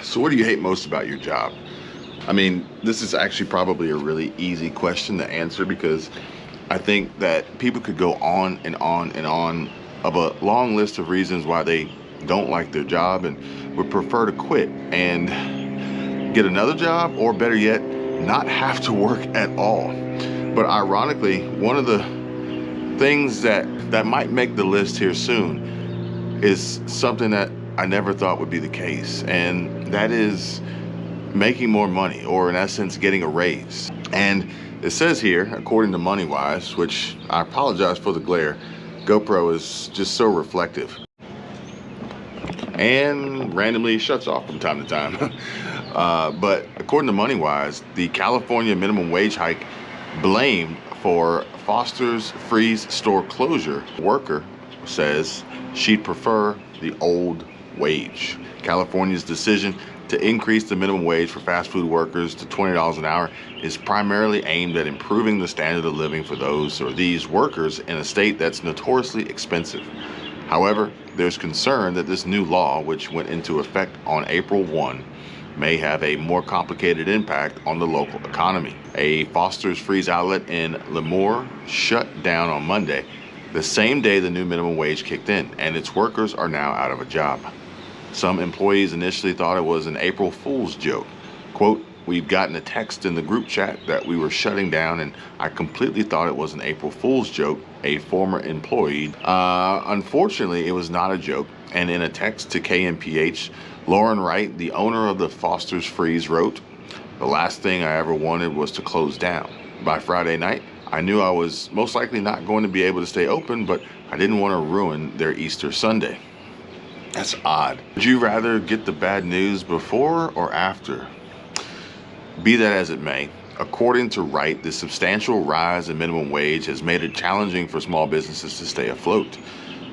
So what do you hate most about your job? I mean, this is actually probably a really easy question to answer because I think that people could go on and on and on of a long list of reasons why they don't like their job and would prefer to quit and get another job, or better yet, not have to work at all. But ironically, one of the things that might make the list here soon is something that I never thought would be the case, and that is making more money, or in essence getting a raise. And it says here, according to MoneyWise, which I apologize for the glare, GoPro is just so reflective and randomly shuts off from time to time. But according to MoneyWise, the California minimum wage hike blamed for Foster's Freeze store closure worker says she'd prefer the old wage. California's decision to increase the minimum wage for fast food workers to $20 an hour is primarily aimed at improving the standard of living for these workers in a state that's notoriously expensive. However, there's concern that this new law, which went into effect on April 1, may have a more complicated impact on the local economy. A Foster's Freeze outlet in Lemoore shut down on Monday, the same day the new minimum wage kicked in, and its workers are now out of a job. Some employees initially thought it was an April Fool's joke. Quote, "We've gotten a text in the group chat that we were shutting down, and I completely thought it was an April Fool's joke," a former employee. Unfortunately, it was not a joke, and in a text to KMPH, Lauren Wright, the owner of the Foster's Freeze, wrote, "The last thing I ever wanted was to close down. By Friday night, I knew I was most likely not going to be able to stay open, but I didn't want to ruin their Easter Sunday." That's odd. Would you rather get the bad news before or after? Be that as it may, according to Wright, the substantial rise in minimum wage has made it challenging for small businesses to stay afloat.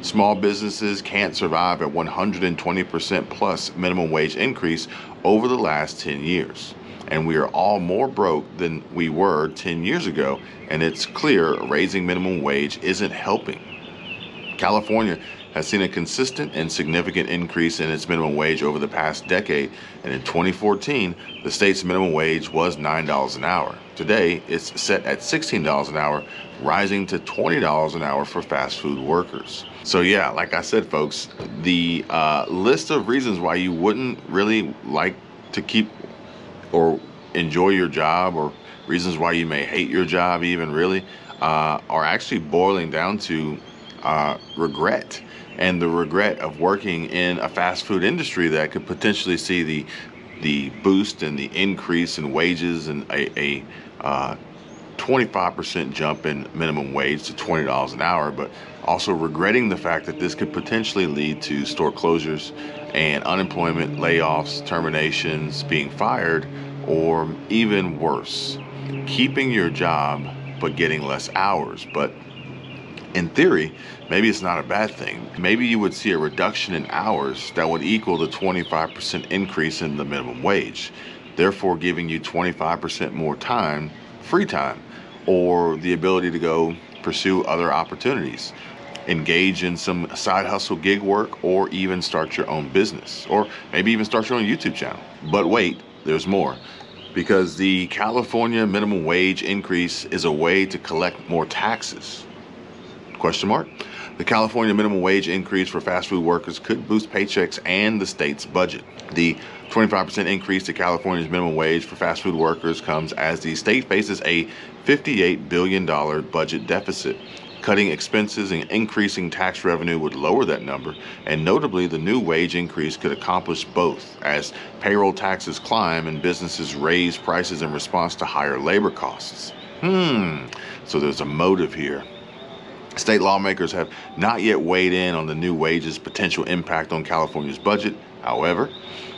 Small businesses can't survive at 120% plus minimum wage increase over the last 10 years. And we are all more broke than we were 10 years ago, and it's clear raising minimum wage isn't helping. California has seen a consistent and significant increase in its minimum wage over the past decade, and in 2014, the state's minimum wage was $9 an hour. Today, it's set at $16 an hour, rising to $20 an hour for fast food workers. So yeah, like I said, folks, the list of reasons why you wouldn't really like to keep or enjoy your job, or reasons why you may hate your job even really, are actually boiling down to regret, and the regret of working in a fast food industry that could potentially see the boost and the increase in wages and a 25% jump in minimum wage to $20 an hour, but also regretting the fact that this could potentially lead to store closures and unemployment, layoffs, terminations, being fired, or even worse, keeping your job but getting less hours. But in theory, maybe it's not a bad thing. Maybe you would see a reduction in hours that would equal the 25% increase in the minimum wage, therefore giving you 25% more time, free time, or the ability to go pursue other opportunities, engage in some side hustle gig work, or even start your own business, or maybe even start your own YouTube channel. But wait, there's more. Because the California minimum wage increase is a way to collect more taxes. Question mark. The California minimum wage increase for fast food workers could boost paychecks and the state's budget. The 25% increase to California's minimum wage for fast food workers comes as the state faces a $58 billion budget deficit. Cutting expenses and increasing tax revenue would lower that number, and notably the new wage increase could accomplish both, as payroll taxes climb and businesses raise prices in response to higher labor costs. So there's a motive here. State lawmakers have not yet weighed in on the new wage's potential impact on California's budget. However,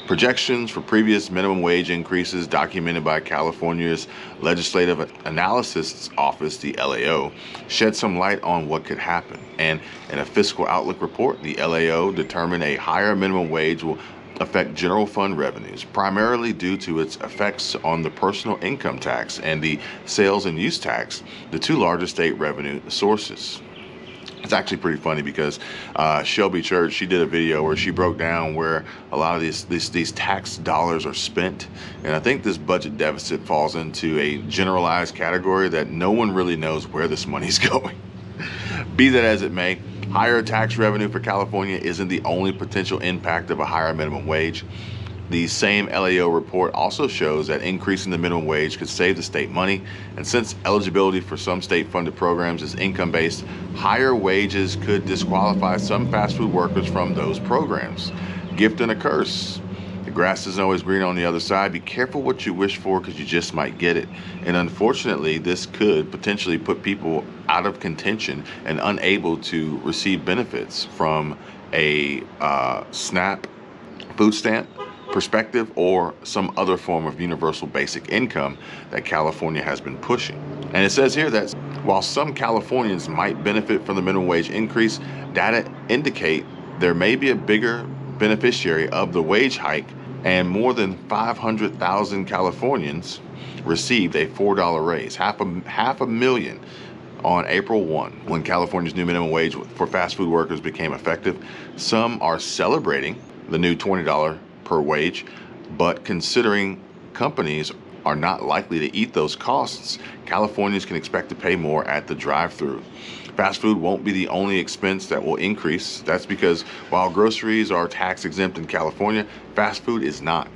projections for previous minimum wage increases documented by California's Legislative Analysis Office, the LAO, shed some light on what could happen. And in a fiscal outlook report, the LAO determined a higher minimum wage will affect general fund revenues, primarily due to its effects on the personal income tax and the sales and use tax, the two largest state revenue sources. It's actually pretty funny because Shelby Church, she did a video where she broke down where a lot of these tax dollars are spent. And I think this budget deficit falls into a generalized category that no one really knows where this money's going. Be that as it may, higher tax revenue for California isn't the only potential impact of a higher minimum wage. The same LAO report also shows that increasing the minimum wage could save the state money, and since eligibility for some state-funded programs is income-based, higher wages could disqualify some fast food workers from those programs. Gift and a curse. The grass isn't always green on the other side. Be careful what you wish for, because you just might get it. And unfortunately, this could potentially put people out of contention and unable to receive benefits from a SNAP food stamp perspective or some other form of universal basic income that California has been pushing. And it says here that while some Californians might benefit from the minimum wage increase, data indicate there may be a bigger beneficiary of the wage hike, and more than 500,000 Californians received a $4 raise, half a million on April 1, when California's new minimum wage for fast food workers became effective. Some are celebrating the new $20 per wage, but considering companies are not likely to eat those costs, Californians can expect to pay more at the drive-thru. Fast food won't be the only expense that will increase. That's because while groceries are tax exempt in California, fast food is not.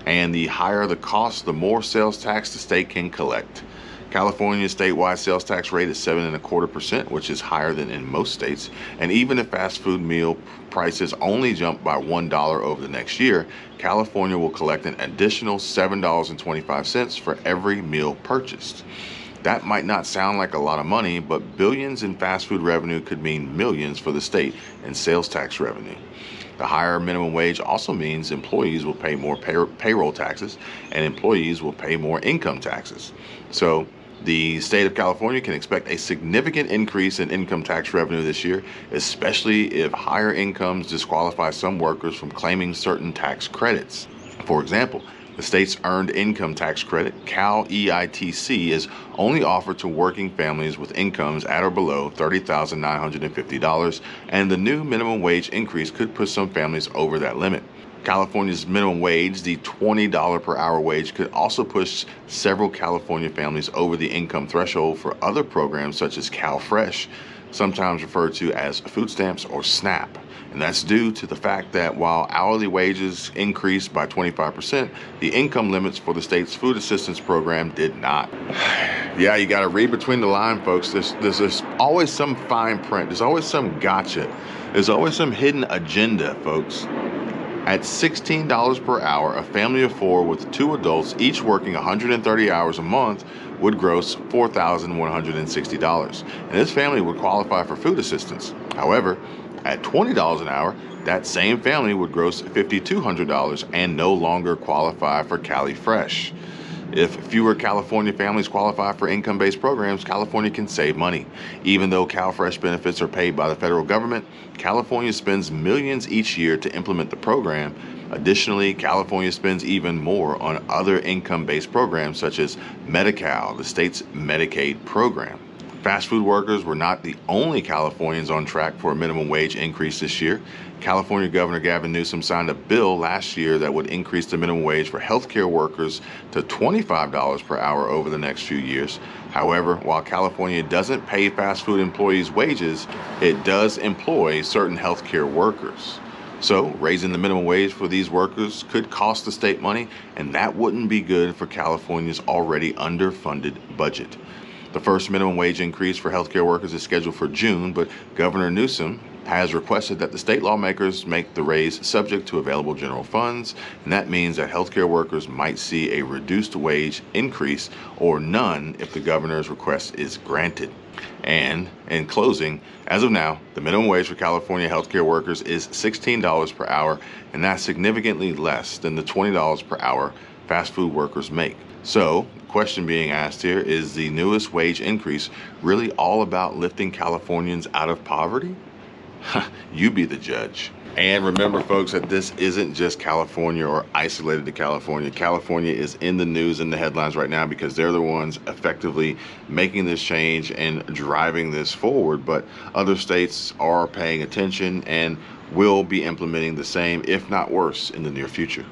And the higher the cost, the more sales tax the state can collect. California's statewide sales tax rate is 7.25%, which is higher than in most states. And even if fast food meal prices only jump by $1 over the next year, California will collect an additional $7.25 for every meal purchased. That might not sound like a lot of money, but billions in fast food revenue could mean millions for the state in sales tax revenue. The higher minimum wage also means employees will pay more payroll taxes, and employees will pay more income taxes. So the state of California can expect a significant increase in income tax revenue this year, especially if higher incomes disqualify some workers from claiming certain tax credits. For example, the state's Earned Income Tax Credit, Cal EITC, is only offered to working families with incomes at or below $30,950, and the new minimum wage increase could push some families over that limit. California's minimum wage, the $20 per hour wage, could also push several California families over the income threshold for other programs such as CalFresh, sometimes referred to as food stamps or SNAP. And that's due to the fact that while hourly wages increased by 25%, the income limits for the state's food assistance program did not. Yeah, you got to read between the lines, folks. There's always some fine print. There's always some gotcha. There's always some hidden agenda, folks. At $16 per hour, a family of four with two adults, each working 130 hours a month, would gross $4,160. And this family would qualify for food assistance. However, at $20 an hour, that same family would gross $5,200 and no longer qualify for CaliFresh. If fewer California families qualify for income-based programs, California can save money. Even though CalFresh benefits are paid by the federal government, California spends millions each year to implement the program. Additionally, California spends even more on other income-based programs such as Medi-Cal, the state's Medicaid program. Fast food workers were not the only Californians on track for a minimum wage increase this year. California Governor Gavin Newsom signed a bill last year that would increase the minimum wage for healthcare workers to $25 per hour over the next few years. However, while California doesn't pay fast food employees wages, it does employ certain healthcare workers. So raising the minimum wage for these workers could cost the state money, and that wouldn't be good for California's already underfunded budget. The first minimum wage increase for healthcare workers is scheduled for June, but Governor Newsom has requested that the state lawmakers make the raise subject to available general funds, and that means that healthcare workers might see a reduced wage increase or none if the governor's request is granted. And in closing, as of now, the minimum wage for California healthcare workers is $16 per hour, and that's significantly less than the $20 per hour fast food workers make. So, the question being asked here, is the newest wage increase really all about lifting Californians out of poverty? You be the judge. And remember, folks, that this isn't just California or isolated to California. California is in the news, in the headlines right now, because they're the ones effectively making this change and driving this forward. But other states are paying attention and will be implementing the same, if not worse, in the near future.